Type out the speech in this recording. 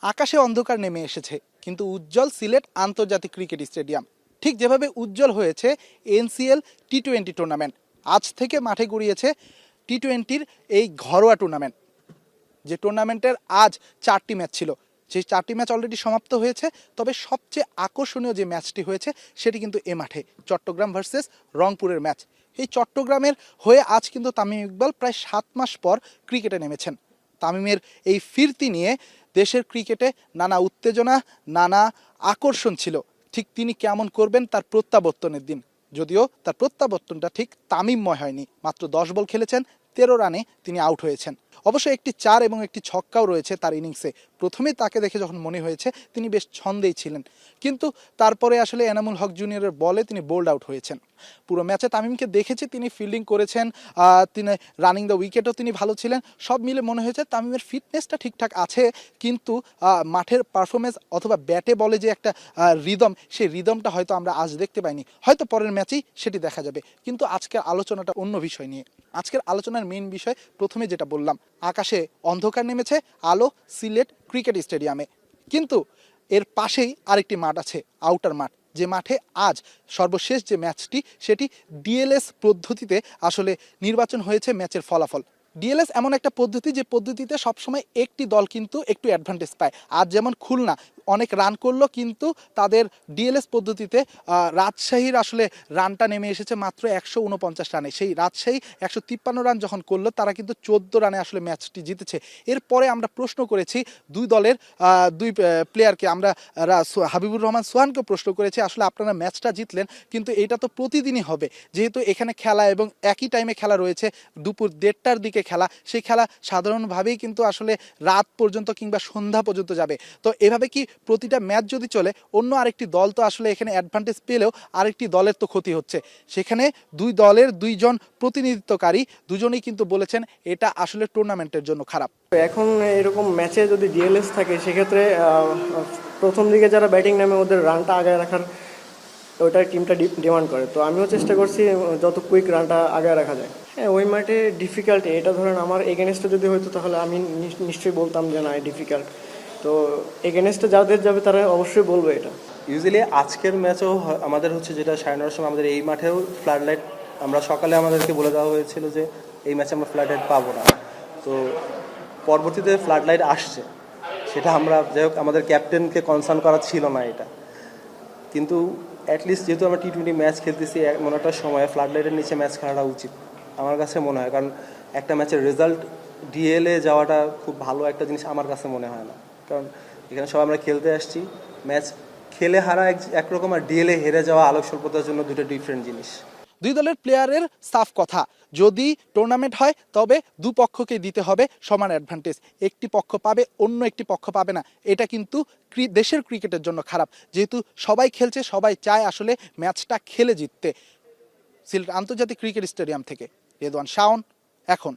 আকাশে অন্ধকার নেমে এসেছে, কিন্তু উজ্জ্বল সিলেট আন্তর্জাতিক ক্রিকেট স্টেডিয়াম। ঠিক যেভাবে উজ্জ্বল হয়েছে এনসিএল টি-20 টুর্নামেন্ট, আজ থেকে মাঠে গড়িয়েছে টি-20-র এই ঘরোয়া টুর্নামেন্ট। যে টুর্নামেন্টের আজ 4টি ম্যাচ ছিল, সেই 4টি ম্যাচ অলরেডি সমাপ্ত হয়েছে। তবে সবচেয়ে আকর্ষণীয় যে ম্যাচটি হয়েছে সেটি কিন্তু এ মাঠে, চট্টগ্রাম ভার্সেস রংপুরের ম্যাচ। এই চট্টগ্রামের হয়ে আজ কিন্তু তামিম ইকবাল প্রায় 7 মাস পর ক্রিকেটে নেমেছেন। তামিমের এই ফিরতি নিয়ে দেশের ক্রিকেটে নানা উত্তেজনা, নানা আকর্ষণ ছিল। ঠিক তিনি কেমন করবেন তার প্রত্যাবর্তনের দিন, যদিও তার প্রত্যাবর্তনটা ঠিক তামিমময় হয়নি। মাত্র 10 বল খেলেছেন, 13 রানে তিনি আউট হয়েছেন। অবশ্য একটি 4 এবং একটি ছক্কাও রয়েছে তার ইনিংসে। প্রথমেই তাকে দেখে যখন মনে হয়েছে তিনি বেশ ছন্দেই ছিলেন, কিন্তু তারপরে আসলে এনামুল হক জুনিয়রের বলে তিনি বোল্ড আউট হয়েছেন। পুরো ম্যাচে তামিমকে দেখেছি, তিনি ফিল্ডিং করেছেন, তিনি রানিং দ্য উইকেটও তিনি ভালো ছিলেন। সব মিলে মনে হয়েছে তামিমের ফিটনেসটা ঠিকঠাক আছে, কিন্তু মাঠের পারফরমেন্স অথবা ব্যাটে বলে যে একটা রিদম, সেই রিদমটা হয়তো আমরা আজ দেখতে পাইনি। হয়তো পরের ম্যাচেই সেটি দেখা যাবে। কিন্তু আজকের আলোচনাটা অন্য বিষয় নিয়ে। আজকের আলোচনার মেইন বিষয় প্রথমে যেটা বললাম, আকাশে অন্ধকার নেমেছে, আলো সিলেট ক্রিকেট স্টেডিয়ামে। কিন্তু এর পাশেই আরেকটি মাঠ আছে, আউটার মাঠ, যে মাঠে আজ সর্বশেষ যে ম্যাচটি সেটি ডিএলএস পদ্ধতিতে আসলে নির্বাচন হয়েছে ম্যাচের ফলাফল। ডিএলএস এমন একটা পদ্ধতি যে পদ্ধতিতে সবসময় একটি দল কিন্তু একটু অ্যাডভান্টেজ পায়। আজ যেমন খুলনা অনেক রান করলো, কিন্তু তাদের ডিএলএস পদ্ধতিতে রাজশাহীর আসলে রানটা নেমে এসেছে মাত্র 149 রানে। সেই রাজশাহী 153 রান যখন করলো, তারা কিন্তু 14 রানে আসলে ম্যাচটি জিতেছে। এরপরে আমরা প্রশ্ন করেছি দুই দলের দুই প্লেয়ারকে, আমরা হাবিবুর রহমান সোহানকে প্রশ্ন করেছি, আসলে আপনারা ম্যাচটা জিতলেন, কিন্তু এটা তো প্রতিদিনই হবে, যেহেতু এখানে খেলা এবং একই টাইমে খেলা রয়েছে, দুপুর 1:30টার দিকে খেলা, সেই খেলা সাধারণভাবেই কিন্তু আসলে রাত পর্যন্ত কিংবা সন্ধ্যা পর্যন্ত যাবে। তো এভাবে কি প্রতিটা ম্যাচ যদি চলে, অন্য আরেকটি দল তো আসলে এখানে অ্যাডভান্টেজ পেলেও আরেকটি দলের তো ক্ষতি হচ্ছে। সেখানে দুই দলের দুইজন প্রতিনিধিত্বকারী দুজনেই কিন্তু বলেছেন এটা আসলে টুর্নামেন্টের জন্য খারাপ। এখন এরকম ম্যাচে যদি ডিএলএস থাকে, সেক্ষেত্রে প্রথম দিকে যারা ব্যাটিং নামে ওদের রানটা আগায় রাখার ওইটা টিমটা ডিমান্ড করে। তো আমিও চেষ্টা করছি যত কুইক রানটা আগায় রাখা যায়। হ্যাঁ, ওই মাঠে ডিফিকাল্টি, এটা ধরেন আমার এগেনস্টে যদি হতো তাহলে আমি নিশ্চয়ই বলতাম যে না, ডিফিকাল্ট। তো এগেনস্টে যাদের যাবে তারা অবশ্যই বলবে এটা। ইউজুয়ালি আজকের ম্যাচও আমাদের হচ্ছে, যেটা 9:30 সময় আমাদের এই মাঠেও ফ্লাড লাইট, আমরা সকালে আমাদেরকে বলে দেওয়া হয়েছিল যে এই ম্যাচে আমরা ফ্লাড লাইট পাবো না। তো পরবর্তীতে ফ্লাড লাইট আসছে, সেটা আমরা যাই হোক আমাদের ক্যাপ্টেনকে কনসার্ন করা ছিল না এটা, কিন্তু অ্যাটলিস্ট যেহেতু আমরা টি-20 ম্যাচ খেলতেছি, এমন একটা সময় ফ্লাড লাইটের নিচে ম্যাচ খেলাটা উচিত আমার কাছে মনে হয়। কারণ একটা ম্যাচের রেজাল্ট ডিএলএ যাওয়াটা খুব ভালো একটা জিনিস আমার কাছে মনে হয় না। কারণ এখানে সবাই আমরা খেলতে আসছি, ম্যাচ খেলে হারা একরকম, আর ডিএলএ হেরে যাওয়া আলোক স্বল্পতার জন্য দুটো ডিফারেন্ট জিনিস। দুই দলের প্লেয়ারের সাফ কথা, যদি টুর্নামেন্ট হয় তবে দুপক্ষকে দিতে হবে সমান অ্যাডভান্টেজ। একটি পক্ষ পাবে, অন্য একটি পক্ষ পাবে না। এটা কিন্তু দেশের ক্রিকেটের জন্য খারাপ, যেহেতু সবাই খেলছে, সবাই চায় আসলে ম্যাচটা খেলে জিততে। সিলেট আন্তর্জাতিক ক্রিকেট স্টেডিয়াম থেকে রেদওয়ান শাওন, এখন।